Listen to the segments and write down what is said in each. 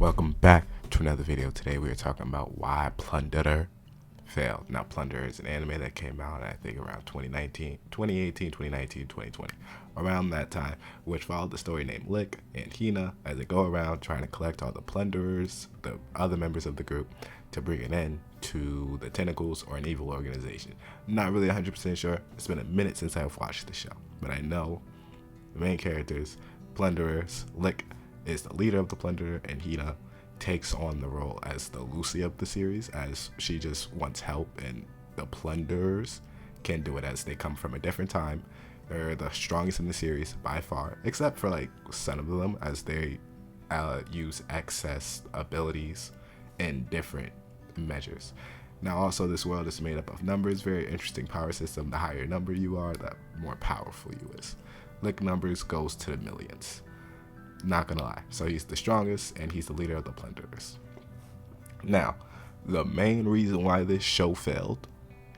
welcome back to another video. Today we are talking about why Plunderer Failed. Now, Plunderer is an anime that came out, I think, around 2018, 2020, around that time, which followed the story named Lick and Hina as they go around trying to collect all the plunderers, the other members of the group, to bring an end to the Tentacles or an evil organization. Not really 100% sure. It's been a minute since I've watched the show, but I know the main characters, Plunderers. Lick is the leader of the Plunderer, and Hina takes on the role as the Lucy of the series, as she just wants help, and the Plunderers can do it as they come from a different time. They're the strongest in the series by far, except for like some of them, as they use excess abilities in different measures. Now also, this world is made up of numbers, very interesting power system. The higher number you are, the more powerful you is. Lick numbers goes to the millions. Not gonna lie. So he's the strongest, and he's the leader of the Plunderers. Now, the main reason why this show failed,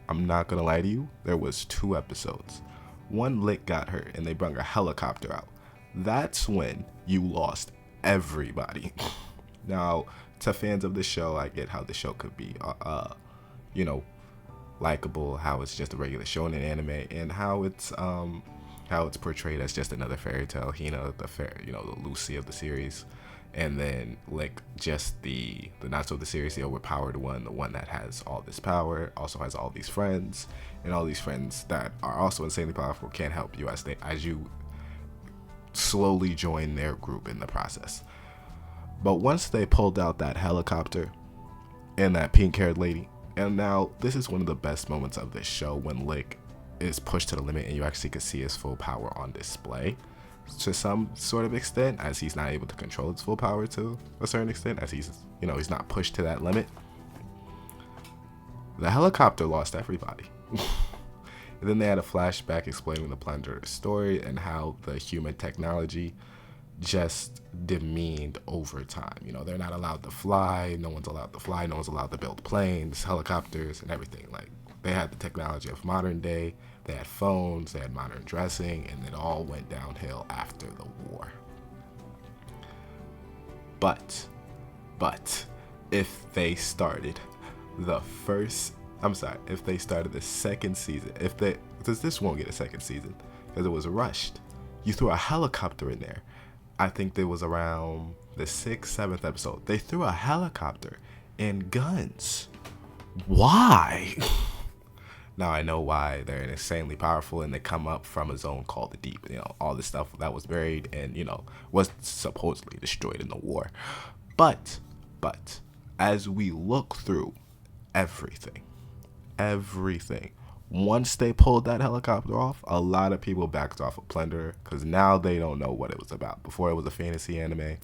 I'm not gonna lie to you, there was 2 episodes. One, Lick got hurt, and they brought a helicopter out. That's when you lost everybody. Now, to fans of the show, I get how the show could be, likable, how it's just a regular shonen anime, and how it's portrayed as just another fairy tale. Hina, the Lucy of the series, and then Lick, just the not so the series, the overpowered one, the one that has all this power, also has all these friends, and all these friends that are also insanely powerful can help you as you slowly join their group in the process. But once they pulled out that helicopter and that pink-haired lady, and now this is one of the best moments of this show, when Lick is pushed to the limit and you actually can see his full power on display to some sort of extent, as he's not able to control his full power to a certain extent, as he's not pushed to that limit. The helicopter lost everybody. And then they had a flashback explaining the Plunderer's story and how the human technology just demeaned over time. They're not allowed to fly. No one's allowed to fly. No one's allowed to build planes, helicopters, and everything. Like, they had the technology of modern day. They had phones. They had modern dressing, and it all went downhill after the war. But if they started the second season, because this won't get a second season because it was rushed. You threw a helicopter in there. I think there was around the 6th, 7th episode. They threw a helicopter and guns. Why? Now I know why. They're insanely powerful, and they come up from a zone called the Deep. All this stuff that was buried and, was supposedly destroyed in the war. But as we look through everything, once they pulled that helicopter off, a lot of people backed off of Plunderer, because now they don't know what it was about. Before, it was a fantasy anime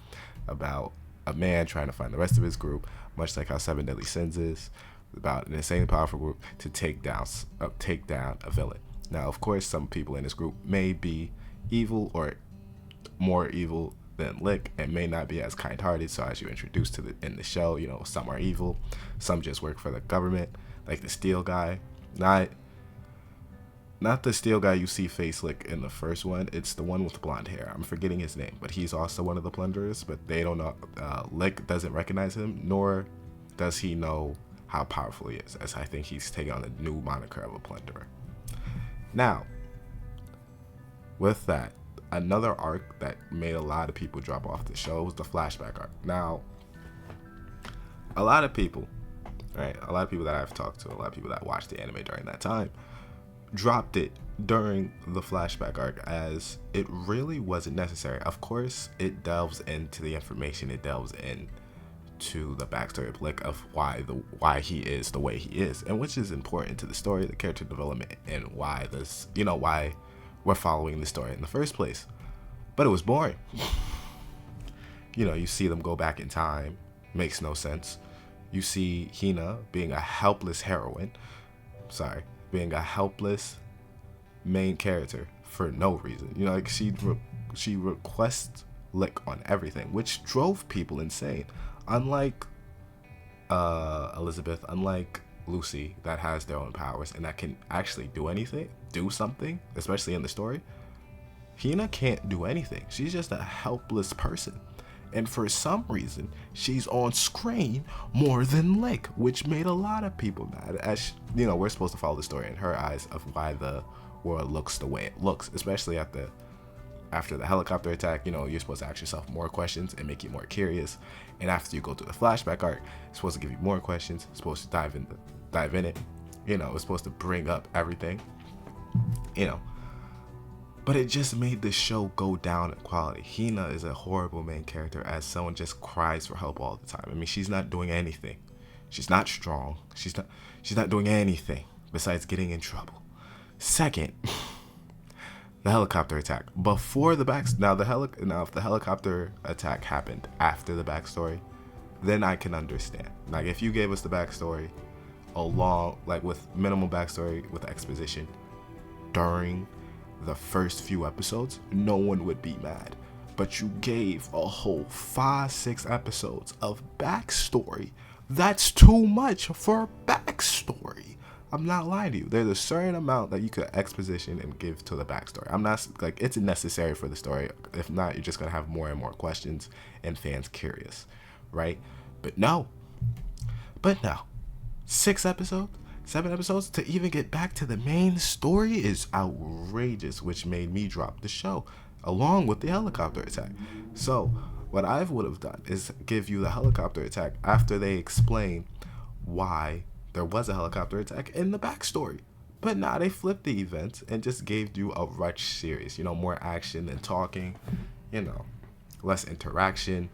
about a man trying to find the rest of his group, much like how Seven Deadly Sins is, about an insanely powerful group to take down a villain. Now, of course, some people in this group may be evil or more evil than Lick, and may not be as kind-hearted. So as you introduced in the show, some are evil, some just work for the government, like the Steel guy. Not the Steel guy you see face Lick in the first one. It's the one with the blonde hair. I'm forgetting his name, but he's also one of the Plunderers. But they don't know. Lick doesn't recognize him, nor does he know how powerful he is, as I think he's taking on the new moniker of a Plunderer. Now, with that, another arc that made a lot of people drop off the show was the flashback arc. Now, a lot of people that I've talked to, a lot of people that watched the anime during that time, dropped it during the flashback arc, as it really wasn't necessary. Of course, it delves into the information, it delves into the backstory of Lick, of why he is the way he is, and which is important to the story, the character development, and why why we're following the story in the first place. But it was boring. You see them go back in time, makes no sense. You see Hina being a helpless main character for no reason. She requests Lick on everything, which drove people insane. Unlike Elizabeth, unlike Lucy, that has their own powers and that can actually do something, especially in the story, Hina can't do anything. She's just a helpless person. And for some reason, she's on screen more than Lick, which made a lot of people mad. As you know, we're supposed to follow the story in her eyes of why the world looks the way it looks, especially after the helicopter attack. You know, you're supposed to ask yourself more questions and make you more curious. And after you go through the flashback arc, it's supposed to give you more questions. It's supposed to dive in it. You know, it's supposed to bring up everything. You know, but it just made the show go down in quality. Hina is a horrible main character as someone just cries for help all the time. I mean, she's not doing anything. She's not strong. She's not doing anything besides getting in trouble. Second, the helicopter attack. Before the if the helicopter attack happened after the backstory, then I can understand. Like, if you gave us the backstory along, like with minimal backstory with exposition during the first few episodes, no one would be mad. But you gave a whole 5-6 episodes of backstory. That's too much for backstory. I'm not lying to you. There's a certain amount that you could exposition and give to the backstory. I'm not like, it's necessary for the story. If not, you're just gonna have more and more questions and fans curious, right? But no. 6 episodes, 7 episodes to even get back to the main story is outrageous, which made me drop the show along with the helicopter attack. So what I would have done is give you the helicopter attack after they explain why there was a helicopter attack in the backstory. But now they flipped the events and just gave you a rush series, you know, more action than talking, you know, less interaction.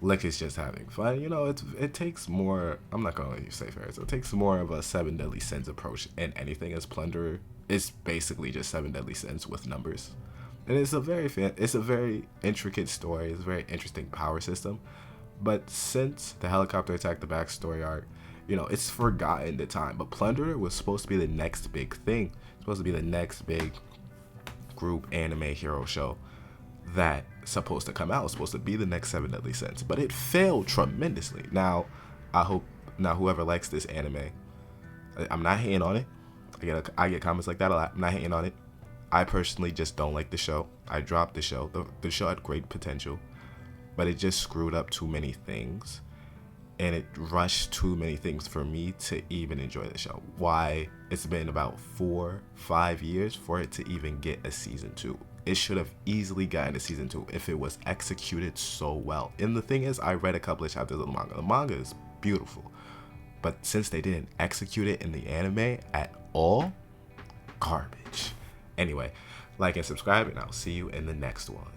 Lick is just having fun. You know, it takes more, I'm not going to say fair, so it takes more of a 7 Deadly Sins approach in anything as Plunderer. It's basically just 7 Deadly Sins with numbers. And it's a very intricate story. It's a very interesting power system. But since the helicopter attack, the backstory arc, you know, it's forgotten the time. But Plunderer was supposed to be the next big thing. It's supposed to be the next big group anime hero show that supposed to come out. It's supposed to be the next 7 Deadly Sins, but it failed tremendously. Now, I hope whoever likes this anime, I'm not hating on it. I get comments like that a lot. I'm not hating on it. I personally just don't like the show. I dropped the show. The show had great potential, but it just screwed up too many things, and it rushed too many things for me to even enjoy the show. Why it's been about 4-5 years for it to even get a season 2. It should have easily gotten a season 2 if it was executed so well. And the thing is, I read a couple of chapters of the manga. The manga is beautiful, but since they didn't execute it in the anime at all, garbage. Anyway, like and subscribe, and I'll see you in the next one.